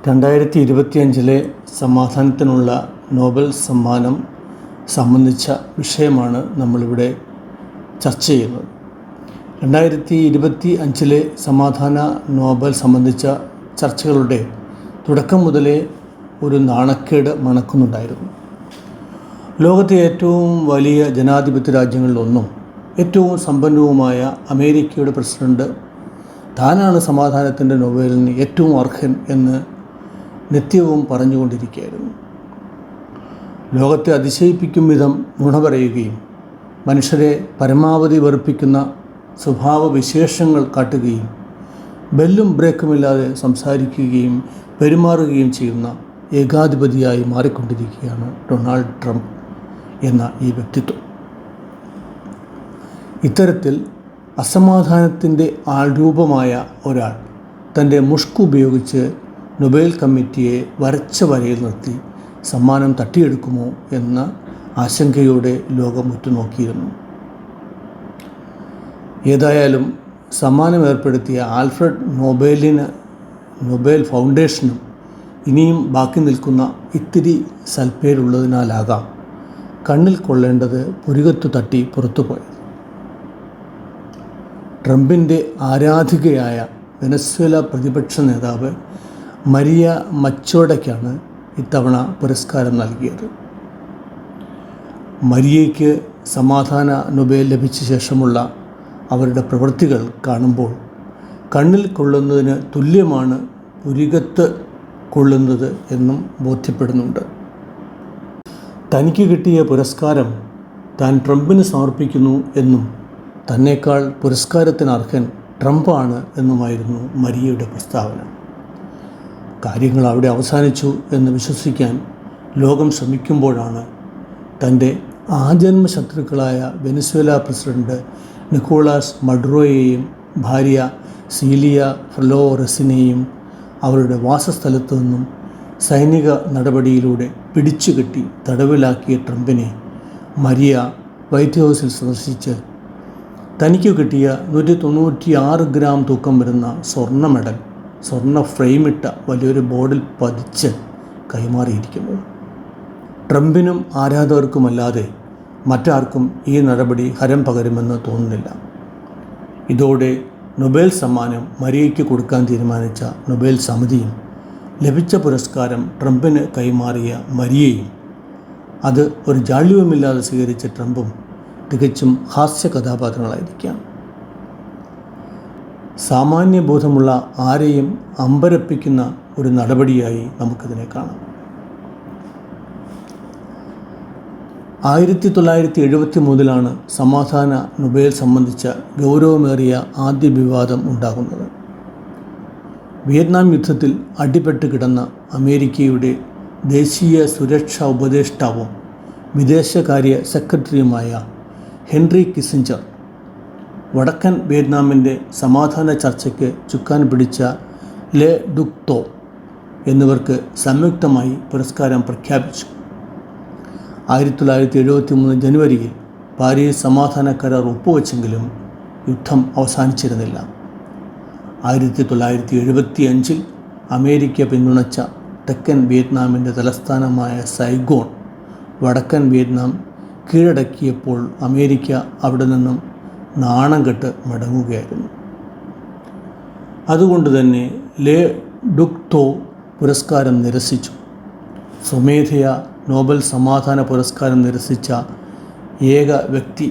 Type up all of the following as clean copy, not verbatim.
2025 സമാധാനത്തിനുള്ള Nobel സമ്മാനം സംബന്ധിച്ച വിഷയമാണ് നമ്മളിവിടെ ചർച്ച ചെയ്യുന്നത്. 2025 സമാധാന നോബൽ സംബന്ധിച്ച ചർച്ചകളുടെ തുടക്കം മുതലേ ഒരു നാണക്കേട് മണക്കുന്നുണ്ടായിരുന്നു. ലോകത്തെ ഏറ്റവും വലിയ ജനാധിപത്യ രാജ്യങ്ങളിലൊന്നും ഏറ്റവും സമ്പന്നവുമായ അമേരിക്കയുടെ പ്രസിഡന്റ് താനാണ് സമാധാനത്തിൻ്റെ നൊബേലിന് ഏറ്റവും അർഹൻ എന്ന് നിത്യവും പറഞ്ഞുകൊണ്ടിരിക്കുകയായിരുന്നു. ലോകത്തെ അതിശയിപ്പിക്കും വിധം നുണ പറയുകയും മനുഷ്യരെ പരമാവധി വെറുപ്പിക്കുന്ന സ്വഭാവ വിശേഷങ്ങൾ കാട്ടുകയും ബെല്ലും ബ്രേക്കുമില്ലാതെ സംസാരിക്കുകയും പെരുമാറുകയും ചെയ്യുന്ന ഏകാധിപതിയായി മാറിക്കൊണ്ടിരിക്കുകയാണ് ഡൊണാൾഡ് ട്രംപ് എന്ന ഈ വ്യക്തിത്വം. ഇത്തരത്തിൽ അസമാധാനത്തിൻ്റെ ആൾരൂപമായ ഒരാൾ തൻ്റെ മുഷ്ക് ഉപയോഗിച്ച് നൊബേൽ കമ്മിറ്റിയെ വരച്ച വരയിൽ നിർത്തി സമ്മാനം തട്ടിയെടുക്കുമോ എന്ന ആശങ്കയോടെ ലോകം ഉറ്റുനോക്കിയിരുന്നു. ഏതായാലും സമ്മാനം ഏർപ്പെടുത്തിയ ആൽഫ്രഡ് നൊബേൽ ഫൗണ്ടേഷനും ഇനിയും ബാക്കി നിൽക്കുന്ന ഇത്തിരി സൽപ്പേരുള്ളതിനാലാകാം കണ്ണിൽ കൊള്ളേണ്ടത് പുരികത്തു തട്ടി പുറത്തുപോയത്. ട്രംപിൻ്റെ ആരാധികയായ വെനസ്വേല പ്രതിപക്ഷ നേതാവ് മരിയ മച്ചോഡയ്ക്കാണ് ഇത്തവണ പുരസ്കാരം നൽകിയത്. മരിയയ്ക്ക് സമാധാന നൊബേൽ ലഭിച്ച ശേഷമുള്ള അവരുടെ പ്രവൃത്തികൾ കാണുമ്പോൾ കണ്ണിൽ കൊള്ളുന്നതിന് തുല്യമാണ് പുരികത്ത് കൊള്ളുന്നത് എന്നും ബോധ്യപ്പെടുന്നുണ്ട്. തനിക്ക് കിട്ടിയ പുരസ്കാരം താൻ ട്രംപിന് സമർപ്പിക്കുന്നു എന്നും തന്നേക്കാൾ പുരസ്കാരത്തിന് അർഹൻ ട്രംപാണ് എന്നുമായിരുന്നു മരിയയുടെ പ്രസ്താവന. കാര്യങ്ങൾ അവിടെ അവസാനിച്ചു എന്ന് വിശ്വസിക്കാൻ ലോകം ശ്രമിക്കുമ്പോഴാണ് തൻ്റെ ആജന്മ ശത്രുക്കളായ വെനസ്വേല പ്രസിഡന്റ് നിക്കോളാസ് മഡുറോയെയും ഭാര്യ സീലിയ ഫ്ലോറസിനെയും അവരുടെ വാസസ്ഥലത്തു നിന്നും സൈനിക നടപടിയിലൂടെ പിടിച്ചുകെട്ടി തടവിലാക്കിയ ട്രംപിനെ മരിയ വൈറ്റ് ഹൗസിൽ സന്ദർശിച്ച് തനിക്ക് കിട്ടിയ 196 ഗ്രാം തൂക്കം വരുന്ന സ്വർണ്ണ ഫ്രെയിമിട്ട വലിയൊരു ബോർഡിൽ പതിച്ച് കൈമാറിയിരിക്കുന്നു. ട്രംപിനും ആരാധകർക്കുമല്ലാതെ മറ്റാർക്കും ഈ നടപടി ഹരം പകരുമെന്ന് തോന്നുന്നില്ല. ഇതോടെ നൊബേൽ സമ്മാനം മരിയയ്ക്ക് കൊടുക്കാൻ തീരുമാനിച്ച നൊബേൽ സമിതിയും ലഭിച്ച പുരസ്കാരം ട്രംപിന് കൈമാറിയ മരിയയും അത് ഒരു ജാള്യവുമില്ലാതെ സ്വീകരിച്ച ട്രംപും തികച്ചും ഹാസ്യ കഥാപാത്രങ്ങളായിരിക്കാം. സാമാന്യബോധമുള്ള ആരെയും അമ്പരപ്പിക്കുന്ന ഒരു നടപടിയായി നമുക്കിതിനെ കാണാം. 1973 സമാധാന നൊബേൽ സംബന്ധിച്ച ഗൗരവമേറിയ ആദ്യ വിവാദം ഉണ്ടാകുന്നത്. വിയറ്റ്നാം യുദ്ധത്തിൽ അടിപെട്ട് കിടന്ന അമേരിക്കയുടെ ദേശീയ സുരക്ഷാ ഉപദേഷ്ടാവും വിദേശകാര്യ സെക്രട്ടറിയുമായ ഹെൻറി കിസിഞ്ചർ വടക്കൻ വിയറ്റ്നാമിൻ്റെ സമാധാന ചർച്ചയ്ക്ക് ചുക്കാൻ പിടിച്ച ലെ ഡുക് തോ എന്നിവർക്ക് സംയുക്തമായി പുരസ്കാരം പ്രഖ്യാപിച്ചു. 1973 ജനുവരിയിൽ പാരീസ് സമാധാന കരാർ ഒപ്പുവെച്ചെങ്കിലും യുദ്ധം അവസാനിച്ചിരുന്നില്ല. 1975 അമേരിക്ക പിന്തുണച്ച തെക്കൻ വിയറ്റ്നാമിൻ്റെ തലസ്ഥാനമായ സൈഗോൺ വടക്കൻ വിയറ്റ്നാം കീഴടക്കിയപ്പോൾ അമേരിക്ക അവിടെ നിന്നും നാണം കെട്ട് മടങ്ങുകയായിരുന്നു. അതുകൊണ്ട് തന്നെ ലെ ഡുക് തോ പുരസ്കാരം നിരസിച്ചു. സ്വമേധയാ നോബൽ സമാധാന പുരസ്കാരം നിരസിച്ച ഏക വ്യക്തി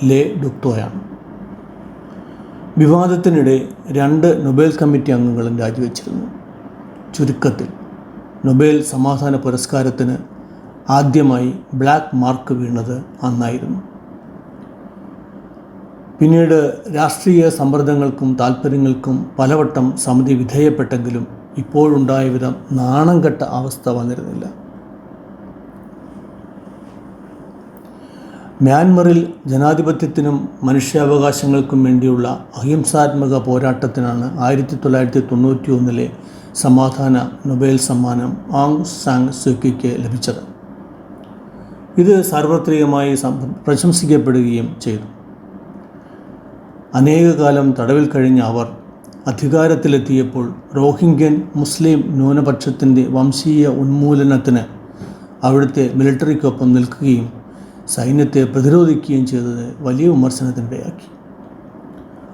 ലെ ഡുക് തോയാണ്. വിവാദത്തിനിടെ 2 നൊബേൽ കമ്മിറ്റി അംഗങ്ങളും രാജിവെച്ചിരുന്നു. ചുരുക്കത്തിൽ നൊബേൽ സമാധാന പുരസ്കാരത്തിന് ആദ്യമായി ബ്ലാക്ക് മാർക്ക് വീണത് അന്നായിരുന്നു. പിന്നീട് രാഷ്ട്രീയ സമ്മർദ്ദങ്ങൾക്കും താൽപ്പര്യങ്ങൾക്കും പലവട്ടം സമിതി വിധേയപ്പെട്ടെങ്കിലും ഇപ്പോഴുണ്ടായ വിധം നാണം കെട്ട അവസ്ഥ വന്നിരുന്നില്ല. മ്യാൻമറിൽ ജനാധിപത്യത്തിനും മനുഷ്യാവകാശങ്ങൾക്കും വേണ്ടിയുള്ള അഹിംസാത്മക പോരാട്ടത്തിനാണ് 1991 സമാധാന നൊബേൽ സമ്മാനം ആങ് സാൻ സൂക്കിക്ക് ലഭിച്ചത്. ഇത് സാർവത്രികമായി പ്രശംസിക്കപ്പെടുകയും ചെയ്തു. അനേകകാലം തടവിൽ കഴിഞ്ഞ അവർ അധികാരത്തിലെത്തിയപ്പോൾ റോഹിംഗ്യൻ മുസ്ലിം ന്യൂനപക്ഷത്തിൻ്റെ വംശീയ ഉന്മൂലനത്തിന് അവിടുത്തെ മിലിറ്ററിക്കൊപ്പം നിൽക്കുകയും സൈന്യത്തെ പ്രതിരോധിക്കുകയും ചെയ്തത് വലിയ വിമർശനത്തിനിടയാക്കി.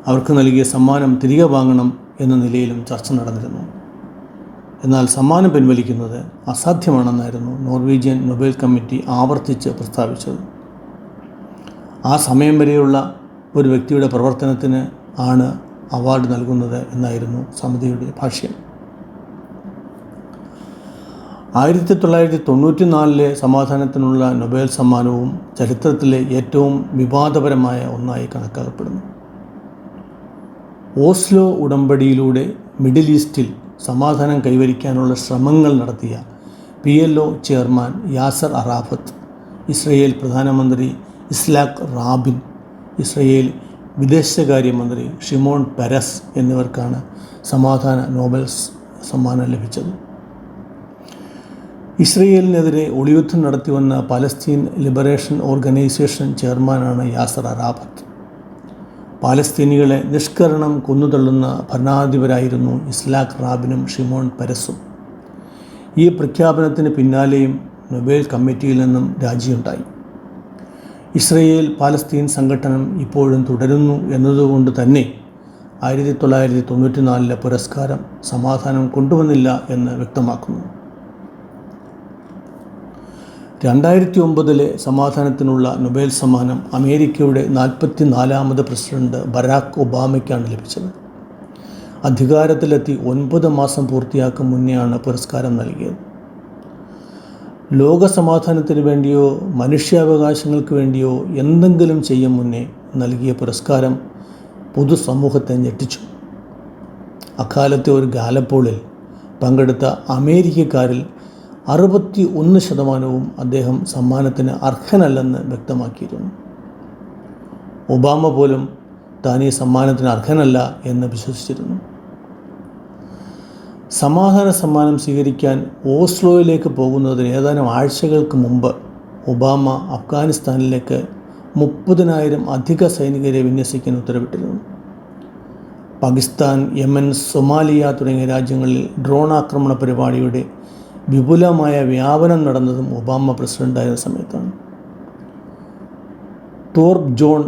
അവർക്ക് നൽകിയ സമ്മാനം തിരികെ വാങ്ങണം എന്ന നിലയിലും ചർച്ച നടന്നിരുന്നു. എന്നാൽ സമ്മാനം പിൻവലിക്കുന്നത് അസാധ്യമാണെന്നായിരുന്നു നോർവീജിയൻ നൊബേൽ കമ്മിറ്റി ആവർത്തിച്ച് പ്രസ്താവിച്ചത്. ആ സമയം വരെയുള്ള ഒരു വ്യക്തിയുടെ പ്രവർത്തനത്തിന് ആണ് അവാർഡ് നൽകുന്നത് എന്നായിരുന്നു സമിതിയുടെ ഭാഷ്യം. 1994 സമാധാനത്തിനുള്ള നൊബേൽ സമ്മാനവും ചരിത്രത്തിലെ ഏറ്റവും വിവാദപരമായ ഒന്നായി കണക്കാക്കപ്പെടുന്നു. ഓസ്ലോ ഉടമ്പടിയിലൂടെ മിഡിൽ ഈസ്റ്റിൽ സമാധാനം കൈവരിക്കാനുള്ള ശ്രമങ്ങൾ നടത്തിയ PLO chairman Yasser Arafat, Israel പ്രധാനമന്ത്രി ഇസ്ലാക്ക് റാബിൻ, ഇസ്രയേൽ വിദേശകാര്യമന്ത്രി ഷിമോൺ പെരസ് എന്നിവർക്കാണ് സമാധാന നോബൽ സമ്മാനം ലഭിച്ചത്. ഇസ്രയേലിനെതിരെ ഒളിയുദ്ധം നടത്തിവന്ന പലസ്തീൻ ലിബറേഷൻ ഓർഗനൈസേഷൻ ചെയർമാനാണ് യാസർ അറാഫത്ത്. പാലസ്തീനികളെ നിഷ്കരണം കൊന്നുതള്ളുന്ന ഭരണാധിപരായിരുന്നു ഇസ്ലാക്ക് റാബിനും ഷിമോൺ പെരസും. ഈ പ്രഖ്യാപനത്തിന് പിന്നാലെയും നൊബേൽ കമ്മിറ്റിയിൽ നിന്നും രാജിയുണ്ടായി. ഇസ്രയേൽ പാലസ്തീൻ സംഘടനം ഇപ്പോഴും തുടരുന്നു എന്നതുകൊണ്ട് തന്നെ 1994 പുരസ്കാരം സമാധാനം കൊണ്ടുവന്നില്ല എന്ന് വ്യക്തമാക്കുന്നു. 2009 സമാധാനത്തിനുള്ള നൊബേൽ സമ്മാനം അമേരിക്കയുടെ 44ാമത് പ്രസിഡന്റ് ബരാക് ഒബാമയ്ക്കാണ് ലഭിച്ചത്. അധികാരത്തിലെത്തി 9 മാസം പൂർത്തിയാക്കും മുന്നെയാണ് പുരസ്കാരം നൽകിയത്. ലോക സമാധാനത്തിന് വേണ്ടിയോ മനുഷ്യാവകാശങ്ങൾക്ക് വേണ്ടിയോ എന്തെങ്കിലും ചെയ്യും മുന്നേ നൽകിയ പുരസ്കാരം പൊതുസമൂഹത്തെ ഞെട്ടിച്ചു. അക്കാലത്തെ ഒരു ഗാലപ്പോളിൽ പങ്കെടുത്ത അമേരിക്കക്കാരിൽ 61% അദ്ദേഹം സമ്മാനത്തിന് അർഹനല്ലെന്ന് വ്യക്തമാക്കിയിരുന്നു. ഒബാമ പോലും താൻ ഈ സമ്മാനത്തിന് അർഹനല്ല എന്ന് വിശ്വസിച്ചിരുന്നു. സമാധാന സമ്മാനം സ്വീകരിക്കാൻ ഓസ്ലോയിലേക്ക് പോകുന്നതിന് ഏതാനും ആഴ്ചകൾക്ക് മുമ്പ് ഒബാമ അഫ്ഗാനിസ്ഥാനിലേക്ക് 30,000 അധിക സൈനികരെ വിന്യസിക്കാൻ ഉത്തരവിട്ടിരുന്നു. പാകിസ്ഥാൻ, യമൻ, സൊമാലിയ തുടങ്ങിയ രാജ്യങ്ങളിൽ ഡ്രോൺ ആക്രമണ പരിപാടിയുടെ വിപുലമായ വ്യാപനം നടന്നതും ഒബാമ പ്രസിഡൻ്റായ സമയത്താണ്. തോർബ് ജോൺ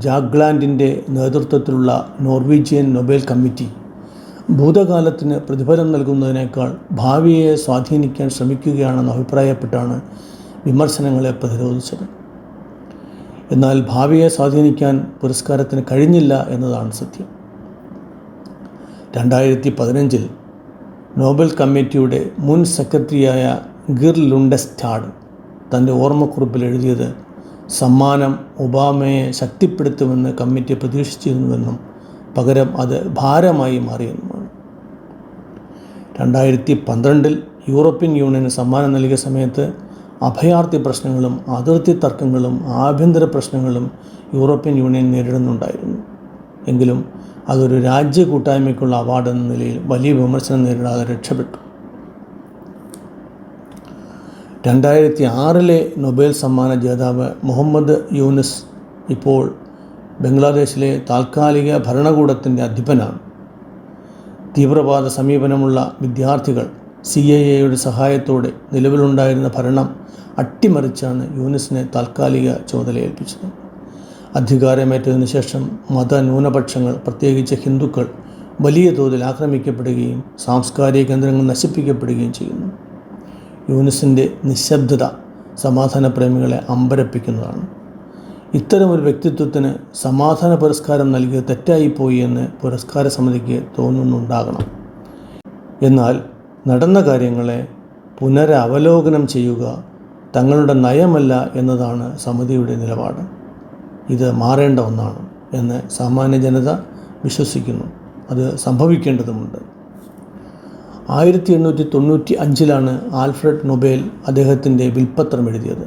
ജാഗ്ലാൻഡിൻ്റെ നേതൃത്വത്തിലുള്ള നോർവീജിയൻ നൊബേൽ കമ്മിറ്റി ഭൂതകാലത്തിന് പ്രതിഫലം നൽകുന്നതിനേക്കാൾ ഭാവിയെ സ്വാധീനിക്കാൻ ശ്രമിക്കുകയാണെന്ന് അഭിപ്രായപ്പെട്ടാണ് വിമർശനങ്ങളെ പ്രതിരോധിച്ചത്. എന്നാൽ ഭാവിയെ സ്വാധീനിക്കാൻ പുരസ്കാരത്തിന് കഴിഞ്ഞില്ല എന്നതാണ് സത്യം. 2015 നോബൽ കമ്മിറ്റിയുടെ മുൻ സെക്രട്ടറിയായ ഗിർ ലുണ്ടസ്റ്റാഡ് തൻ്റെ ഓർമ്മക്കുറിപ്പിൽ എഴുതിയത് സമ്മാനം ഒബാമയെ ശക്തിപ്പെടുത്തുമെന്ന് കമ്മിറ്റി പ്രതീക്ഷിച്ചിരുന്നുവെന്നും പകരം അത് ഭാരമായി മാറിയെന്നുമാണ്. 2012 യൂറോപ്യൻ യൂണിയന് സമ്മാനം നൽകിയ സമയത്ത് അഭയാർത്ഥി പ്രശ്നങ്ങളും അതിർത്തി തർക്കങ്ങളും ആഭ്യന്തര പ്രശ്നങ്ങളും യൂറോപ്യൻ യൂണിയൻ നേരിടുന്നുണ്ടായിരുന്നു. എങ്കിലും അതൊരു രാജ്യ കൂട്ടായ്മയ്ക്കുള്ള അവാർഡ് എന്ന നിലയിൽ വലിയ വിമർശനം നേരിടാതെ രക്ഷപ്പെട്ടു. 2006 നൊബേൽ സമ്മാന ജേതാവ് മുഹമ്മദ് യൂനിസ് ഇപ്പോൾ ബംഗ്ലാദേശിലെ താൽക്കാലിക ഭരണകൂടത്തിൻ്റെ അധിപനാണ്. തീവ്രവാദ സമീപനമുള്ള വിദ്യാർത്ഥികൾ CIA സഹായത്തോടെ നിലവിലുണ്ടായിരുന്ന ഭരണം അട്ടിമറിച്ചാണ് യൂനിസിനെ താൽക്കാലിക ചുമതല ഏൽപ്പിച്ചത്. അധികാരമേറ്റതിനു ശേഷം മതന്യൂനപക്ഷങ്ങൾ, പ്രത്യേകിച്ച് ഹിന്ദുക്കൾ, വലിയ തോതിൽ ആക്രമിക്കപ്പെടുകയും സാംസ്കാരിക കേന്ദ്രങ്ങൾ നശിപ്പിക്കപ്പെടുകയും ചെയ്യുന്നു. യൂനിസിൻ്റെ നിശബ്ദത സമാധാന പ്രേമികളെ അമ്പരപ്പിക്കുന്നതാണ്. ഇത്തരമൊരു വ്യക്തിത്വത്തിന് സമാധാന പുരസ്കാരം നൽകിയത് തെറ്റായിപ്പോയി എന്ന് പുരസ്കാര സമിതിക്ക് തോന്നുന്നുണ്ടാകണം. എന്നാൽ നടന്ന കാര്യങ്ങളെ പുനരവലോകനം ചെയ്യുക തങ്ങളുടെ നയമല്ല എന്നതാണ് സമിതിയുടെ നിലപാട്. ഇത് മാറേണ്ട ഒന്നാണ് എന്ന് സാമാന്യ ജനത വിശ്വസിക്കുന്നു. അത് സംഭവിക്കേണ്ടതുമുണ്ട്. 1895 ആൽഫ്രഡ് നൊബേൽ അദ്ദേഹത്തിൻ്റെ വിൽപ്പത്രം എഴുതിയത്.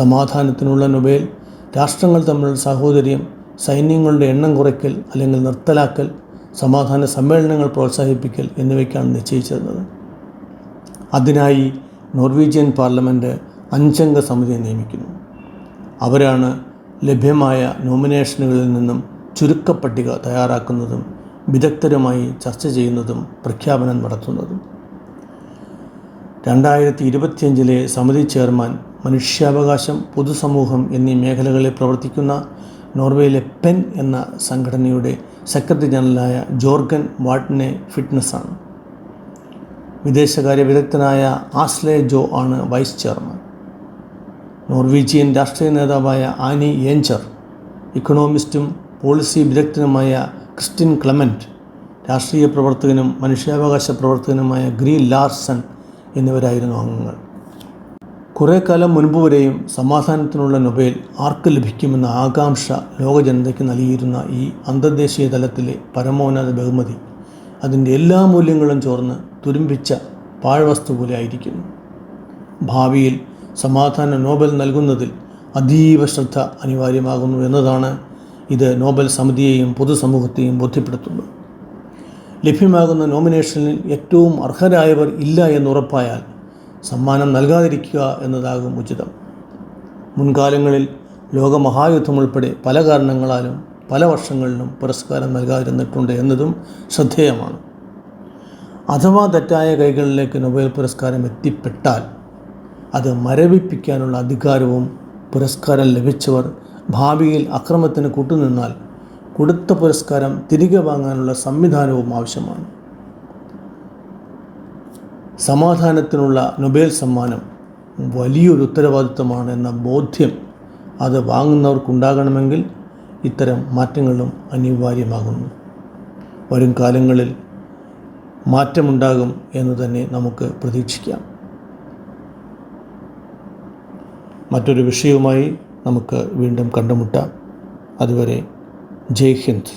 സമാധാനത്തിനുള്ള നൊബേൽ രാഷ്ട്രങ്ങൾ തമ്മിലുള്ള സാഹോദര്യം, സൈന്യങ്ങളുടെ എണ്ണം കുറയ്ക്കൽ അല്ലെങ്കിൽ നിർത്തലാക്കൽ, സമാധാന സമ്മേളനങ്ങൾ പ്രോത്സാഹിപ്പിക്കൽ എന്നിവയ്ക്കാണ് നിശ്ചയിച്ചിരുന്നത്. അതിനായി നോർവീജിയൻ പാർലമെൻറ്റ് 5 അംഗ സമിതിയെ നിയമിക്കുന്നു. അവരാണ് ലഭ്യമായ നോമിനേഷനുകളിൽ നിന്നും ചുരുക്കപ്പട്ടിക തയ്യാറാക്കുന്നതും വിദഗ്ധരുമായി ചർച്ച ചെയ്യുന്നതും പ്രഖ്യാപനം നടത്തുന്നതും. 2025 സമിതി ചെയർമാൻ മനുഷ്യാവകാശം, പൊതുസമൂഹം എന്നീ മേഖലകളിൽ പ്രവർത്തിക്കുന്ന നോർവേയിലെ പെൻ എന്ന സംഘടനയുടെ സെക്രട്ടറി ജനറലായ ജോർഗൻ വാട്നെ ഫിറ്റ്നസ്സാണ്. വിദേശകാര്യ വിദഗ്ധനായ ആസ്ലെ ജോ ആണ് വൈസ് ചെയർമാൻ. നോർവീജിയൻ രാഷ്ട്രീയ നേതാവായ ആനി ഏഞ്ചർ, ഇക്കണോമിസ്റ്റും പോളിസി വിദഗ്ധനുമായ ക്രിസ്റ്റിൻ ക്ലെമൻറ്റ്, രാഷ്ട്രീയ പ്രവർത്തകനും മനുഷ്യാവകാശ പ്രവർത്തകനുമായ ഗ്രീ ലാർസൺ എന്നിവരായിരുന്നു അംഗങ്ങൾ. കുറേ കാലം മുൻപ് വരെയും സമാധാനത്തിനുള്ള നൊബേൽ ആർക്ക് ലഭിക്കുമെന്ന ആകാംക്ഷ ലോക ജനതയ്ക്ക് നൽകിയിരുന്ന ഈ അന്തർദേശീയ തലത്തിലെ പരമോന്നത ബഹുമതി അതിൻ്റെ എല്ലാ മൂല്യങ്ങളും ചോർന്ന് തുരുമ്പിച്ച പാഴ്വസ്തു പോലെ ആയിരിക്കുന്നു. ഭാവിയിൽ സമാധാന നോബൽ നൽകുന്നതിൽ അതീവ ശ്രദ്ധ അനിവാര്യമാകുന്നു എന്നതാണ് ഇത് നോബൽ സമിതിയെയും പൊതുസമൂഹത്തെയും ബോധ്യപ്പെടുത്തുന്നത്. ലഭ്യമാകുന്ന നോമിനേഷനിൽ ഏറ്റവും അർഹരായവർ ഇല്ല എന്നുറപ്പായാൽ സമ്മാനം നൽകാതിരിക്കുക എന്നതാകും ഉചിതം. മുൻകാലങ്ങളിൽ ലോകമഹായുദ്ധം ഉൾപ്പെടെ പല കാരണങ്ങളാലും പല വർഷങ്ങളിലും പുരസ്കാരം നൽകാതിരുന്നിട്ടുണ്ട് എന്നതും ശ്രദ്ധേയമാണ്. അഥവാ തെറ്റായ കൈകളിലേക്ക് നൊബേൽ പുരസ്കാരം എത്തിപ്പെട്ടാൽ അത് മരവിപ്പിക്കാനുള്ള അധികാരവും പുരസ്കാരം ലഭിച്ചവർ ഭാവിയിൽ അക്രമത്തിന് കൂട്ടുനിന്നാൽ കൊടുത്ത പുരസ്കാരം തിരികെ വാങ്ങാനുള്ള സംവിധാനവും ആവശ്യമാണ്. സമാധാനത്തിനുള്ള നൊബേൽ സമ്മാനം വലിയൊരു ഉത്തരവാദിത്തമാണ് എന്ന ബോധ്യം അത് വാങ്ങുന്നവർക്കുണ്ടാകണമെങ്കിൽ ഇത്തരം മാറ്റങ്ങളും അനിവാര്യമാകുന്നു. വരും കാലങ്ങളിൽ മാറ്റമുണ്ടാകും എന്ന് തന്നെ നമുക്ക് പ്രതീക്ഷിക്കാം. മറ്റൊരു വിഷയവുമായി നമുക്ക് വീണ്ടും കണ്ടുമുട്ടാം. അതുവരെ ജയ് ഹിന്ദ്.